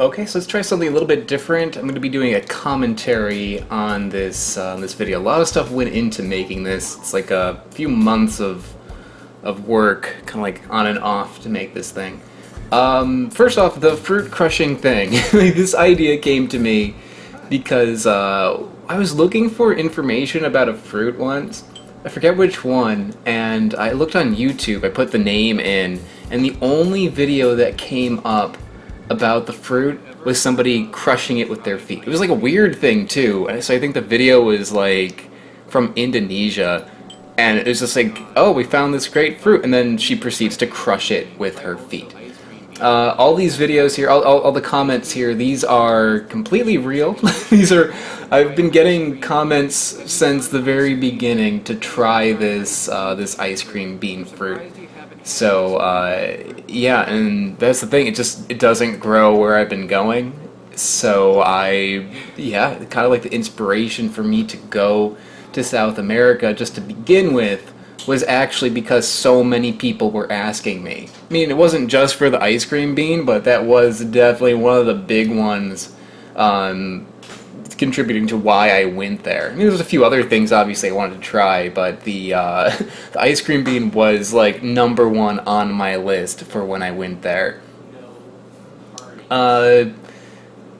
Okay, so let's try something a little bit different. I'm going to be doing a commentary on this video. A lot of stuff went into making this. It's like a few months of work, kind of like on and off to make this thing. First off, the fruit crushing thing. This idea came to me because I was looking for information about a fruit once. I forget which one, and I looked on YouTube. I put the name in, and the only video that came up about the fruit was somebody crushing it with their feet. It was like a weird thing too. And so I think the video was like from Indonesia, and it was just like, oh, we found this great fruit, and then she proceeds to crush it with her feet. All these videos here, all the comments here, these are completely real. I've been getting comments since the very beginning to try this ice cream bean fruit. So yeah, and that's the thing. It doesn't grow where I've been going. So kind of like the inspiration for me to go to South America just to begin with was actually because so many people were asking me. I mean, it wasn't just for the ice cream bean, but that was definitely one of the big ones contributing to why I went there. I mean, there's a few other things obviously I wanted to try, but the the ice cream bean was like #1 on my list for when I went there. Yeah,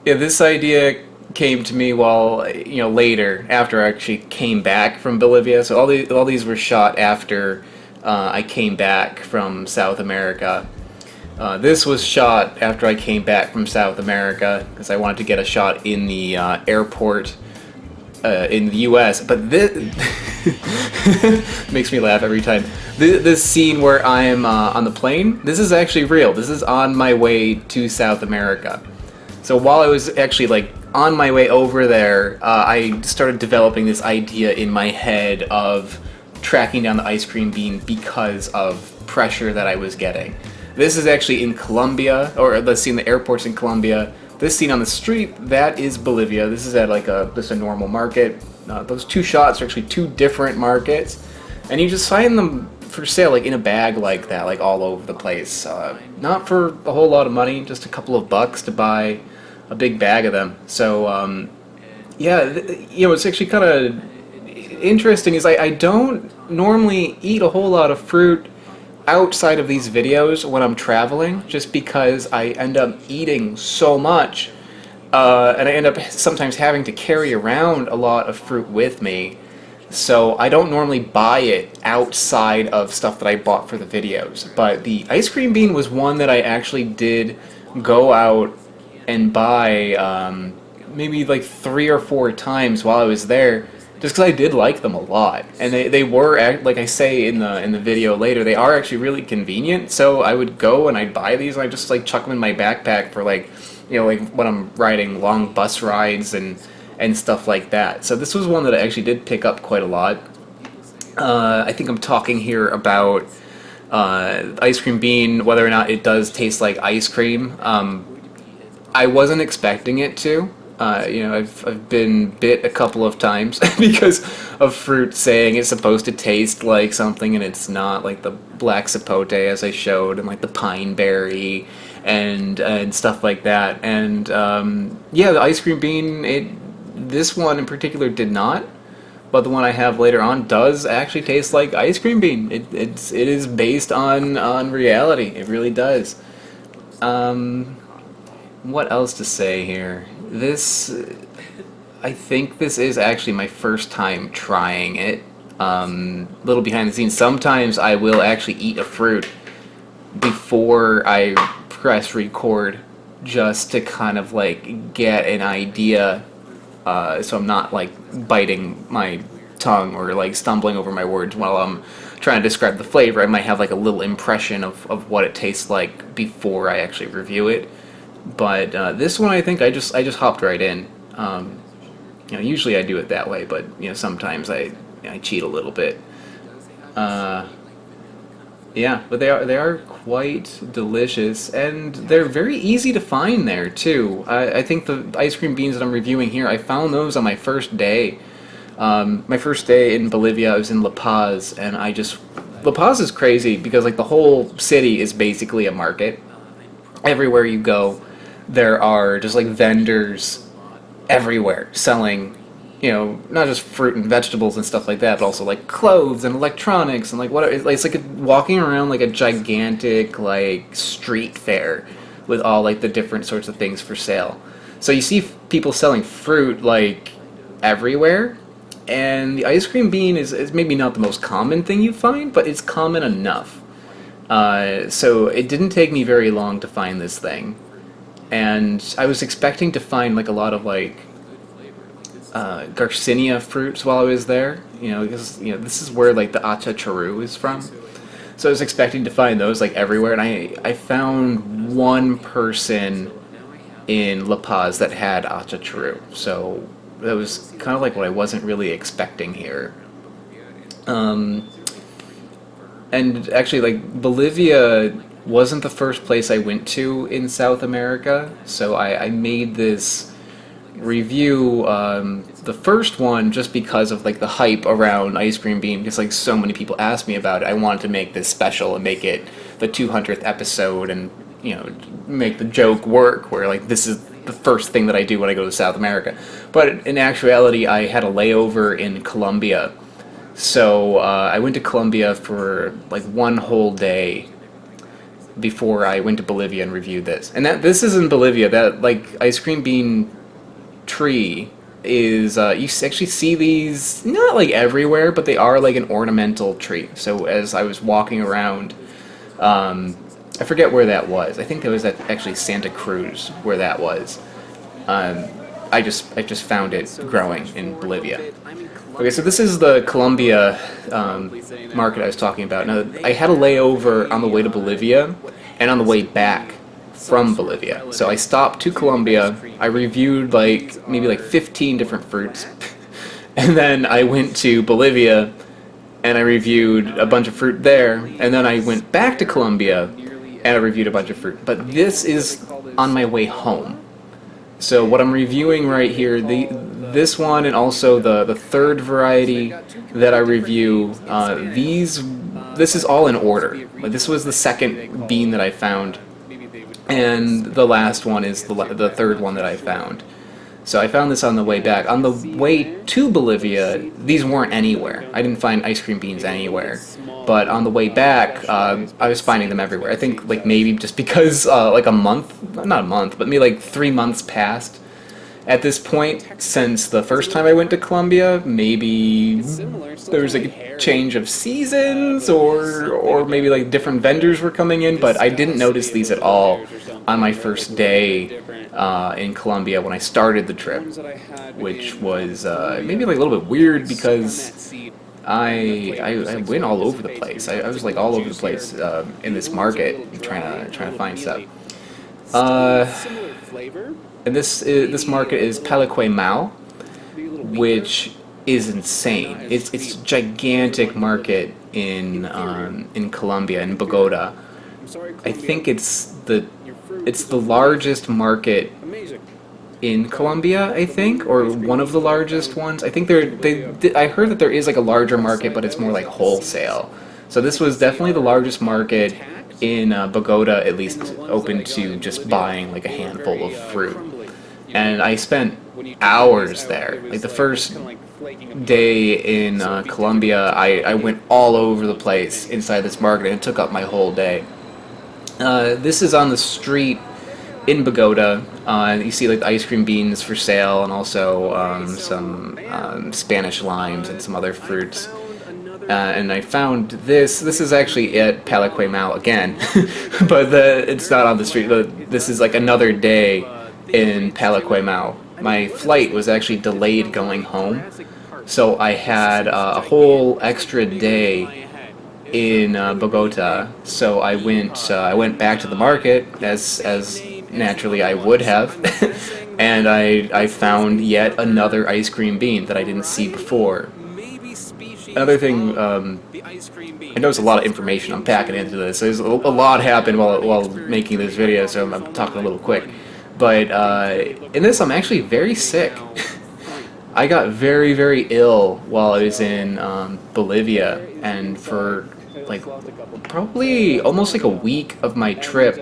this idea came to me while, later, after I actually came back from Bolivia. So all these were shot after I came back from South America. This was shot after I came back from South America because I wanted to get a shot in the airport in the U.S. But this makes me laugh every time. This scene where I am on the plane, this is actually real. This is on my way to South America. So while I was actually like on my way over there, I started developing this idea in my head of tracking down the ice cream bean because of pressure that I was getting. This is actually in Colombia, or the scene, the airport's in Colombia. This scene on the street, that is Bolivia. This is at like just a normal market. Those two shots are actually two different markets, and you just find them for sale like in a bag like that, like all over the place. Not for a whole lot of money, just a couple of bucks to buy a big bag of them. So yeah, it's actually kind of interesting is I don't normally eat a whole lot of fruit outside of these videos when I'm traveling, just because I end up eating so much, and I end up sometimes having to carry around a lot of fruit with me, so I don't normally buy it outside of stuff that I bought for the videos. But the ice cream bean was one that I actually did go out and buy maybe like 3 or 4 times while I was there, just because I did like them a lot, and they were, like I say in the video later, they are actually really convenient. So I would go and I'd buy these and I just like chuck them in my backpack for like when I'm riding long bus rides and stuff like that. So this was one that I actually did pick up quite a lot. I think I'm talking here about ice cream bean, whether or not it does taste like ice cream. I wasn't expecting it to. I've been bit a couple of times because of fruit saying it's supposed to taste like something and it's not, like the black sapote as I showed, and like the pine berry and stuff like that. And yeah, the ice cream bean, this one in particular did not, but the one I have later on does actually taste like ice cream bean. It is based on reality. It really does. What else to say here? I think this is actually my first time trying it. Little behind the scenes, sometimes I will actually eat a fruit before I press record, just to kind of like get an idea, so I'm not like biting my tongue or like stumbling over my words while I'm trying to describe the flavor. I might have like a little impression of what it tastes like before I actually review it. But this one, I think I just hopped right in. Usually I do it that way, but sometimes I cheat a little bit. Yeah, but they are quite delicious, and they're very easy to find there too. I think the ice cream beans that I'm reviewing here, I found those on my first day. My first day in Bolivia, I was in La Paz, and La Paz is crazy because like the whole city is basically a market. Everywhere you go, there are just like vendors everywhere selling, not just fruit and vegetables and stuff like that, but also like clothes and electronics and like what it's like walking around like a gigantic like street fair with all like the different sorts of things for sale. So you see people selling fruit like everywhere, and the ice cream bean is maybe not the most common thing you find, but it's common enough. So it didn't take me very long to find this thing, and I was expecting to find like a lot of like Garcinia fruits while I was there, because this is where like the acha charu is from. So I was expecting to find those like everywhere, and I found one person in La Paz that had acha charu. So that was kind of like what I wasn't really expecting here. And actually, like Bolivia wasn't the first place I went to in South America, so I made this review, the first one, just because of like the hype around ice cream bean, because like so many people asked me about it. I wanted to make this special and make it the 200th episode, and make the joke work, where like this is the first thing that I do when I go to South America. But in actuality, I had a layover in Colombia, so I went to Colombia for like one whole day before I went to Bolivia and reviewed this. And this is in Bolivia. That like ice cream bean tree is you actually see these not like everywhere, but they are like an ornamental tree. So as I was walking around, I forget where that was. I think that was at actually Santa Cruz where that was. I just found it growing in Bolivia. Okay, so this is the Colombia market I was talking about. Now, I had a layover on the way to Bolivia and on the way back from Bolivia. So I stopped to Colombia, I reviewed like maybe like 15 different fruits, and then I went to Bolivia and I reviewed a bunch of fruit there, and then I went back to Colombia and I reviewed a bunch of fruit. But this is on my way home. So what I'm reviewing right here, this one and also the third variety that I review, this is all in order. This was the second bean that I found, and the last one is the third one that I found. So I found this on the way back. On the way to Bolivia, these weren't anywhere. I didn't find ice cream beans anywhere. But on the way back, I was finding them everywhere. I think like maybe just because like a month, not a month, but maybe like 3 months passed at this point since the first time I went to Colombia. Maybe there was like a change of seasons, or maybe like different vendors were coming in, but I didn't notice these at all on my first day in Colombia when I started the trip, which was maybe like a little bit weird because I went all over the place. I was like all over the place in this market trying to find stuff. And this market is Palaquemao, which is insane. It's a gigantic market in Colombia, in Bogota. I think it's the largest market in Colombia, I think, or one of the largest ones. I think I heard that there is like a larger market, but it's more like wholesale. So this was definitely the largest market in Bogota, at least open to just buying like a handful of fruit. And I spent hours there. Like the first day in Colombia, I went all over the place inside this market, and it took up my whole day. This is on the street in Bogota. You see like the ice cream beans for sale, and also some Spanish limes and some other fruits. And I found this. This is actually at Palaquemao again, but it's not on the street. But this is like another day in Palaquemao. My flight was actually delayed going home, so I had a whole extra day in Bogota. So I went back to the market as naturally I would have, and I found yet another ice cream bean that I didn't see before. Another thing, I know it's a lot of information I'm packing into this. There's a lot happened while making this video, so I'm talking a little quick. But in this, I'm actually very sick. I got very, very ill while I was in Bolivia, and for like probably almost like a week of my trip,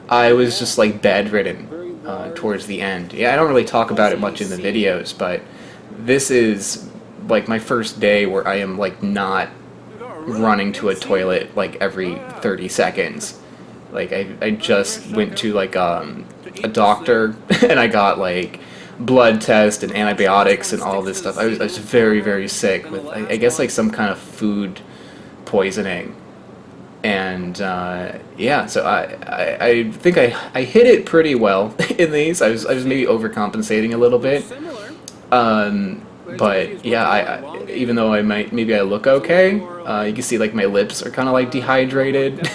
I was just like bedridden. towards the end. Yeah, I don't really talk about it much in the videos, but this is like my first day where I am like not running to a toilet like every 30 seconds. Like I just went to like a doctor and I got like blood test and antibiotics and all this stuff. I was very, very sick with I guess like some kind of food poisoning. And yeah, so I think I hit it pretty well in these. I was maybe overcompensating a little bit. But yeah, even though maybe I look okay, you can see like my lips are kind of like dehydrated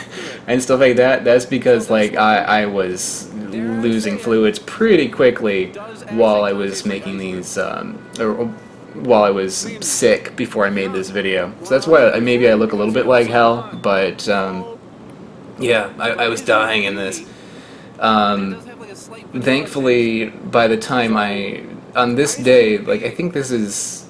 and stuff like that. That's because like I was losing fluids pretty quickly while I was making these, or while I was sick before I made this video. So that's why maybe I look a little bit like hell, but yeah, I was dying in this. Thankfully, by the time on this day, like I think this is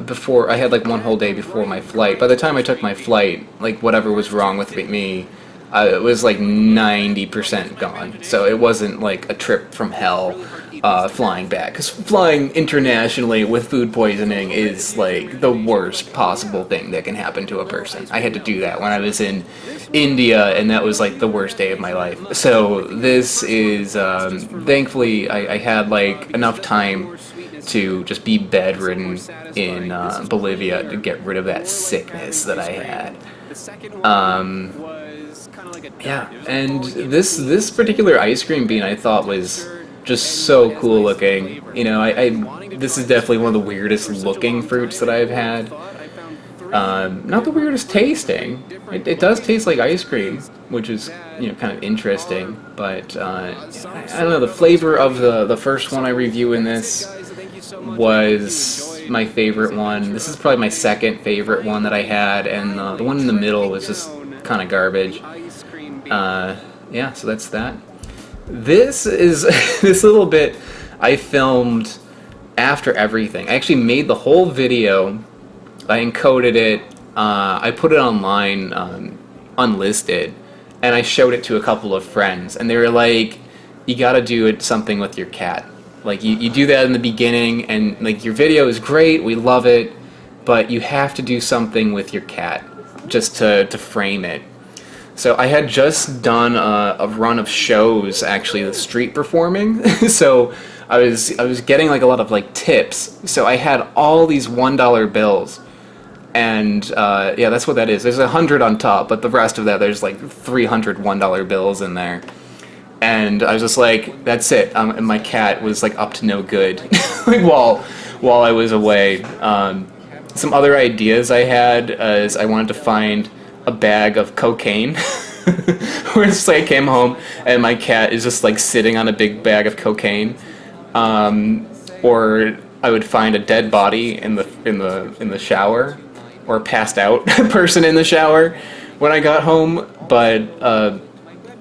before, I had like one whole day before my flight. By the time I took my flight, like whatever was wrong with me, it was like 90% gone. So it wasn't like a trip from hell flying back. Because flying internationally with food poisoning is like the worst possible thing that can happen to a person. I had to do that when I was in India, and that was like the worst day of my life. So this is, thankfully I had like enough time to just be bedridden in Bolivia to get rid of that sickness that I had. Yeah, and this particular ice cream bean I thought was just so cool looking. You know, this is definitely one of the weirdest looking fruits that I've had. Not the weirdest tasting. It does taste like ice cream, which is, you know, kind of interesting. But I don't know, the flavor of the first one I review in this was my favorite one. This is probably my second favorite one that I had, and the one in the middle was just kind of garbage. Yeah, so that's that. This is this little bit I filmed after everything. I actually made the whole video. I encoded it. I put it online, unlisted, and I showed it to a couple of friends, and they were like, "You got to do something with your cat. Like you do that in the beginning, and like your video is great. We love it, but you have to do something with your cat just to frame it." So I had just done a run of shows, actually, the street performing. So I was getting like a lot of like tips. So I had all these $1 bills, and yeah, that's what that is. There's 100 on top, but the rest of that, there's like 300 $1 bills in there. And I was just like, that's it. And my cat was like up to no good like, while I was away. Some other ideas I had is I wanted to find a bag of cocaine. Where it's like I came home and my cat is just like sitting on a big bag of cocaine, or I would find a dead body in the shower, or a passed out person in the shower when I got home. But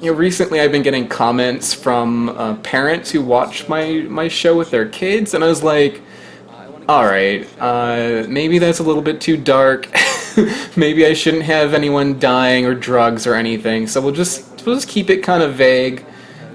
you know, recently I've been getting comments from parents who watch my show with their kids, and I was like, all right, maybe that's a little bit too dark. Maybe I shouldn't have anyone dying or drugs or anything. So we'll just keep it kind of vague.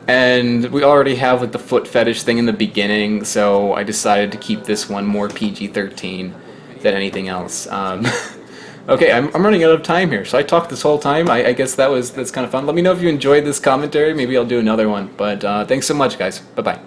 And we already have like the foot fetish thing in the beginning, so I decided to keep this one more PG-13 than anything else. Okay, I'm running out of time here, so I talked this whole time. I guess that's kind of fun. Let me know if you enjoyed this commentary. Maybe I'll do another one. But thanks so much, guys. Bye-bye.